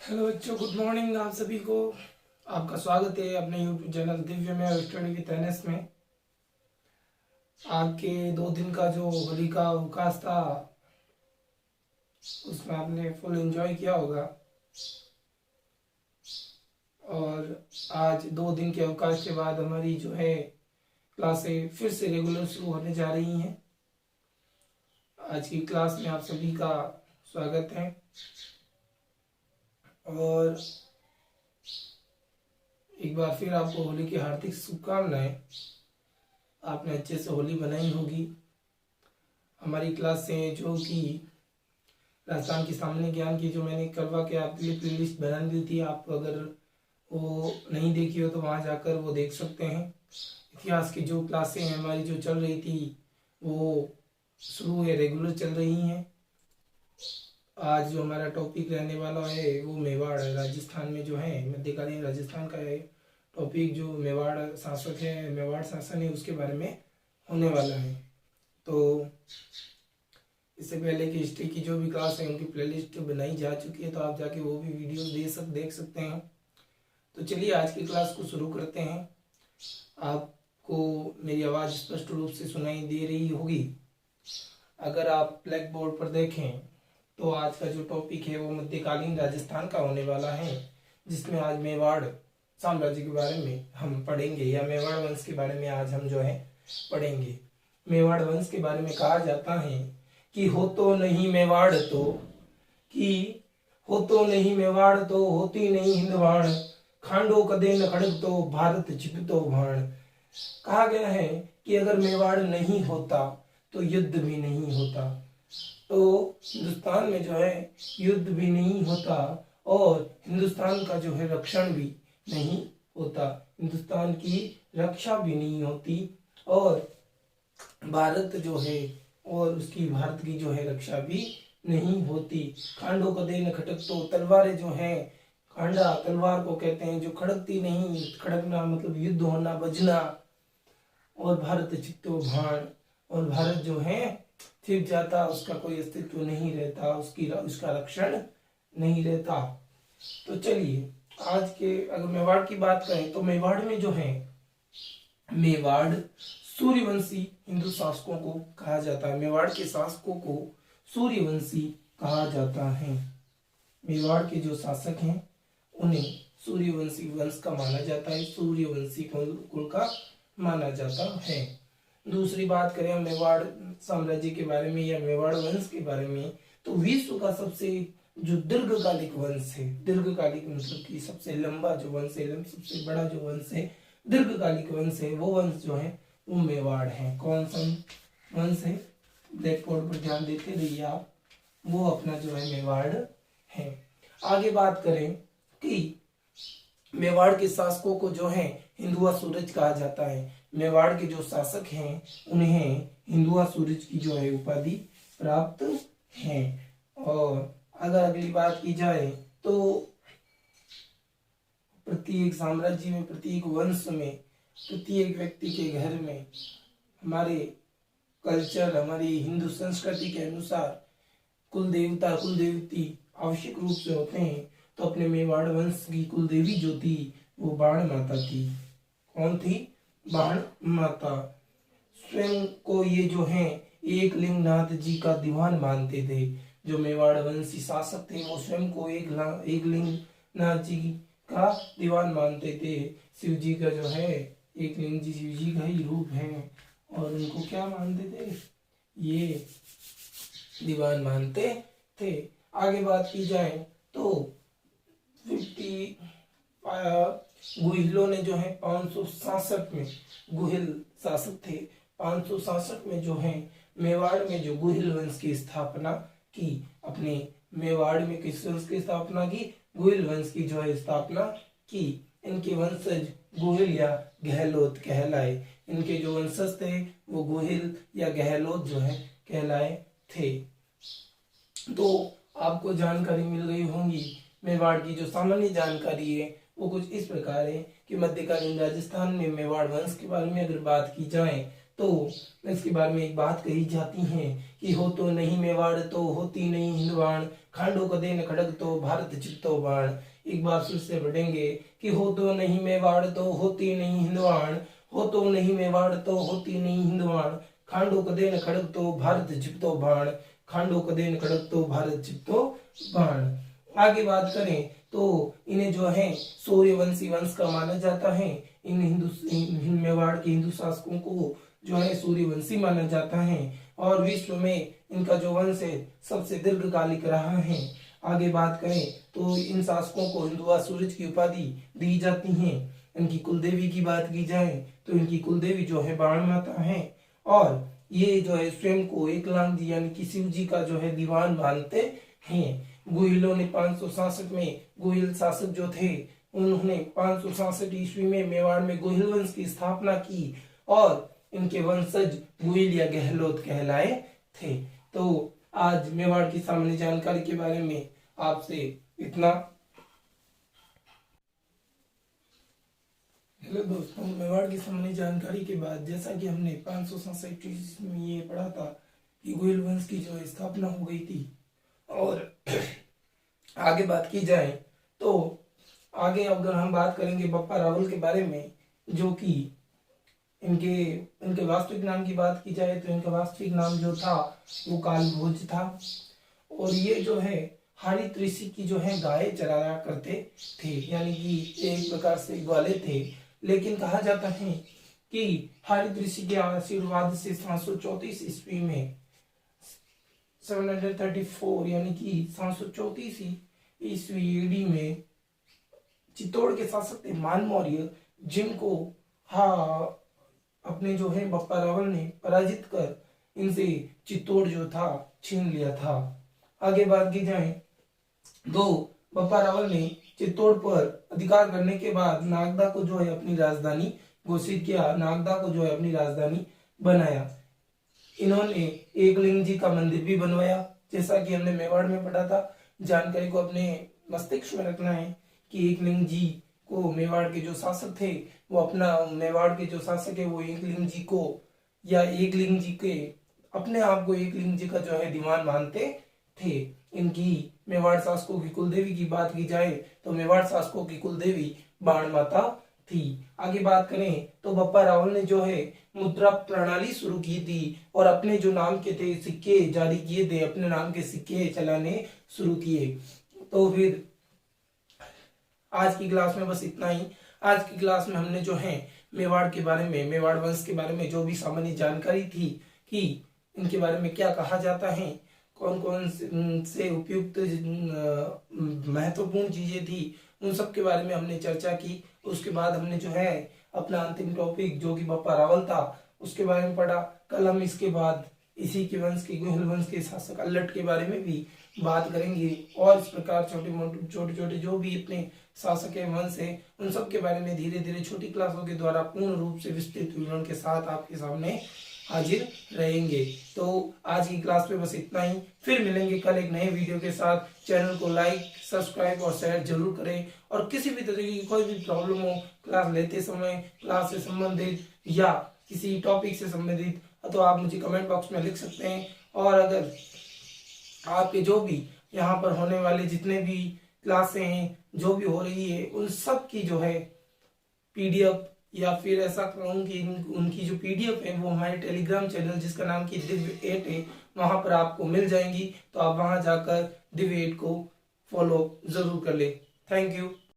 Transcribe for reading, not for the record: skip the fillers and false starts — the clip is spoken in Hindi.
हेलो बच्चों, गुड मॉर्निंग आप सभी को। आपका स्वागत है अपने यूट्यूब चैनल दिव्य में स्टडी विद एनएस में। आज के 2 दिन का जो होली का अवकाश था उसमें आपने फुल एंजॉय किया होगा। और आज 2 दिन के अवकाश के बाद हमारी जो है क्लासें फिर से रेगुलर शुरू होने जा रही हैं। आज की क्लास में आप सभी का स्वागत है। और एक बार फिर आपको होली की हार्दिक शुभकामनाएं। आपने अच्छे से होली बनाई होगी। हमारी क्लास से जो कि राजस्थान की सामान्य ज्ञान की जो मैंने करवा के आपके लिए प्ले लिस्ट बना दी थी, आप अगर वो नहीं देखी हो तो वहाँ जाकर वो देख सकते हैं। इतिहास की जो क्लासें हैं हमारी जो चल रही थी वो शुरू है, रेगुलर चल रही हैं। आज जो हमारा टॉपिक रहने वाला है वो मेवाड़ है। राजस्थान में जो है मध्यकालीन राजस्थान का है टॉपिक, जो मेवाड़ शासक है, मेवाड़ शासन है, उसके बारे में होने वाला है। तो इससे पहले की हिस्ट्री की जो भी क्लास है उनकी प्लेलिस्ट बनाई जा चुकी है, तो आप जाके वो भी वीडियो देख सकते हैं। तो चलिए आज की क्लास को शुरू करते हैं। आपको मेरी आवाज़ स्पष्ट रूप से सुनाई दे रही होगी। अगर आप ब्लैक बोर्ड पर देखें तो आज का जो टॉपिक है वो मध्यकालीन राजस्थान का होने वाला है, जिसमें आज मेवाड़ साम्राज्य के बारे में हम पढ़ेंगे, या मेवाड़ वंश के बारे में आज हम जो है पढ़ेंगे। मेवाड़ वंश के बारे में कहा जाता है कि हो तो नहीं मेवाड़ तो, कि हो तो नहीं मेवाड़ तो होती नहीं हिंदवाड़, खांडो कदे न खड़ग तो भारत छिपतो भाण। कहा गया है कि अगर मेवाड़ नहीं होता तो युद्ध भी नहीं होता। तो हिंदुस्तान में जो है युद्ध भी नहीं होता और हिंदुस्तान का जो है रक्षण भी नहीं होता, हिंदुस्तान की रक्षा भी नहीं होती, और भारत जो है और उसकी भारत की जो है रक्षा भी नहीं होती। खांडो कदे न खटक तो, तलवारें जो है, खांडा तलवार को कहते हैं जो खड़कती नहीं, खड़कना मतलब युद्ध होना, बजना, और भारत चित्तो भाण, और भारत जो है छिप जाता, उसका कोई अस्तित्व नहीं रहता, उसका रक्षण नहीं रहता। तो चलिए आज के अगर मेवाड़ की बात करें तो मेवाड़ में जो है, मेवाड़ सूर्यवंशी हिंदू शासकों को कहा जाता है। मेवाड़ के शासकों को सूर्यवंशी कहा जाता है। मेवाड़ के जो शासक हैं उन्हें सूर्यवंशी वंश का माना जाता है, सूर्यवंशी कुल का माना जाता है। दूसरी बात करें हम मेवाड़ साम्राज्य के बारे में या मेवाड़ वंश के बारे में, तो विश्व का सबसे जो दीर्घकालिक वंश है, दीर्घकालिक मतलब कि सबसे लंबा जो वंश है, सबसे बड़ा जो वंश है, दीर्घकालिक वंश है, वो वंश जो है वो मेवाड़ है। कौन सा वंश है, ब्लैक बोर्ड पर ध्यान देते रहिए आप, वो अपना जो है मेवाड़ है। आगे बात करें कि मेवाड़ के शासकों को जो है हिंदुआ सूरज कहा जाता है। मेवाड़ के जो शासक हैं उन्हें हिंदुआ सूरज की जो है उपाधि प्राप्त है। और अगर अगली बात की जाए तो प्रत्येक साम्राज्य में, प्रत्येक वंश में, प्रत्येक व्यक्ति के घर में हमारे कल्चर, हमारी हिंदू संस्कृति के अनुसार कुल देवता कुल देवती आवश्यक रूप से होते हैं। तो अपने मेवाड़ वंश की कुल देवी जो थी वो बाण माता थी। कौन थी? बाण माता। स्वयं को ये जो है एक लिंगनाथ जी का दीवान मानते थे। जो मेवाड़ वंशी शासक थे वो स्वयं को एक लिंगनाथ जी का दीवान मानते थे। शिव जी का जो है एक लिंग जी शिव जी का ही रूप है, और उनको क्या मानते थे? ये दीवान मानते थे। आगे बात की जाए तो 50 गुहिलों ने जो है 566 में, गुहिल शासक थे, 566 में जो है मेवाड़ में जो गुहिल वंश की स्थापना की। अपने मेवाड़ में किस वंश की स्थापना की? गुहिल वंश की जो है स्थापना की। इनके वंशज गुहिल या गहलोत कहलाए। इनके जो वंशज थे वो गुहिल या गहलोत जो है कहलाए थे। तो आपको जानकारी मिल गई होंगी। मेवाड़ की जो सामान्य जानकारी है वो कुछ इस प्रकार है कि मध्यकालीन राजस्थान में मेवाड़ वंश के बारे में अगर बात की जाए तो इसके बारे में एक बात कही जाती है कि हो तो नहीं मेवाड़ तो होती नहीं हिंदवाड़, खांडो कदे न खड़क तो भारत चित्तो बाण। एक बार फिर से पढ़ेंगे कि हो तो नहीं मेवाड़ तो होती नहीं हिंदवाड़, हो तो नहीं मेवाड़ तो होती नहीं हिंदवाड़, खांडो कदे न खड़क तो भारत चित्तो बाण, खांडो कदे न खड़क तो भारत चित्तो बाण। आगे बात करें तो इन्हें जो है सूर्यवंशी वंश का माना जाता है। इन मेवाड़ के हिंदू शासकों को जो है सूर्यवंशी माना जाता है और विश्व में इनका जो वंश है सबसे दीर्घकालिक रहा है। आगे बात करें तो इन शासकों को हिंदुआ सूरज की उपाधि दी जाती है। इनकी कुलदेवी की बात की जाए तो इनकी कुलदेवी जो है बाण माता है और ये जो है स्वयं को एकलांग जी यानी कि शिव जी का जो है दीवान मानते हैं। गुहिलों ने 566 में, गुहिल शासक जो थे उन्होंने 566 ईस्वी में मेवाड़ में गुहिल वंश की स्थापना की और इनके वंशज गुहिल या गहलोत कहलाए थे। तो आज मेवाड़ की सामान्य जानकारी के बारे में आपसे इतना। हेलो दोस्तों, मेवाड़ की सामान्य जानकारी के बाद जैसा कि हमने 567 ईस्वी में ये पढ़ा था कि गुहिल वंश की जो स्थापना हो गई थी और आगे बात की जाए तो आगे अगर हम बात करेंगे बप्पा रावल के बारे में, जो कि इनके वास्तविक नाम की बात की जाए तो इनका वास्तविक नाम जो था वो कालभोज था और ये जो है हरित ऋषि की जो है गाय चराया करते थे, यानी कि एक प्रकार से ग्वाले थे। लेकिन कहा जाता है कि हरित ऋषि के आशीर्वाद से 734 ईस्वी में 734 यानी कि 734 ईस्वी ईडी में चित्तौड़ के शासक थे मान मौर्य, जिनको अपने जो है बप्पा रावल ने पराजित कर इनसे चित्तौड़ जो था छीन लिया था। आगे बात की जाए तो बप्पा रावल ने चित्तौड़ पर अधिकार करने के बाद नागदा को जो है अपनी राजधानी घोषित किया, नागदा को जो है अपनी राजधानी बनाया। इन्होंने एकलिंग जी का मंदिर भी बनवाया, जैसा कि हमने मेवाड़ में पढ़ा था। जानकारी को अपने मस्तिष्क में रखना है कि एकलिंग जी को मेवाड़ के जो शासक थे वो अपना मेवाड़ के जो शासक है वो एकलिंग जी को या एकलिंग जी के अपने आप को एकलिंग जी का जो है दीवान मानते थे। इनकी मेवाड़ शासकों की कुलदेवी की बात की जाए तो मेवाड़ शासकों की कुलदेवी बाण माता थी। आगे बात करें तो बप्पा रावल ने जो है मुद्रा प्रणाली शुरू की थी और अपने जो नाम के थे सिक्के जारी किए थे, अपने नाम के सिक्के चलाने शुरू किए। तो फिर आज की क्लास में बस इतना ही। आज की क्लास में हमने जो है मेवाड़ के बारे में, मेवाड़ वंश के बारे में जो भी सामान्य जानकारी थी कि इनके बारे में क्या कहा जाता है, कौन कौन से उपयुक्त महत्वपूर्ण चीजें थी, उन सब के बारे में हमने चर्चा की। उसके बाद हमने जो है अपना अंतिम टॉपिक जो कि बप्पा रावल था उसके बारे में पढ़ा। कल हम इसके बाद इसी के वंश के गुहिल वंश के शासक अल्लट के बारे में भी बात करेंगे और इस प्रकार छोटे छोटे जो भी अपने शासक है वंश है उन सब के बारे में धीरे धीरे छोटी क्लासों के द्वारा पूर्ण रूप से विस्तृत विवरण के साथ आपके सामने हाजिर रहेंगे। तो आज की क्लास में बस इतना ही, फिर मिलेंगे कल एक नए वीडियो के साथ। चैनल को लाइक, सब्सक्राइब और शेयर जरूर करें और किसी भी तरीके की कोई भी प्रॉब्लम हो क्लास लेते समय, क्लास से संबंधित या किसी टॉपिक से संबंधित, तो आप मुझे कमेंट बॉक्स में लिख सकते हैं। और अगर आपके जो भी यहाँ पर होने वाले जितने भी क्लासें हैं जो भी हो रही है उन सब की जो है पीडीएफ या फिर ऐसा कहूँ कि उनकी जो पीडीएफ है वो हमारे टेलीग्राम चैनल जिसका नाम की दिव्य 8 है वहां पर आपको मिल जाएंगी। तो आप वहां जाकर दिव्य 8 को फॉलो जरूर कर ले। Thank you.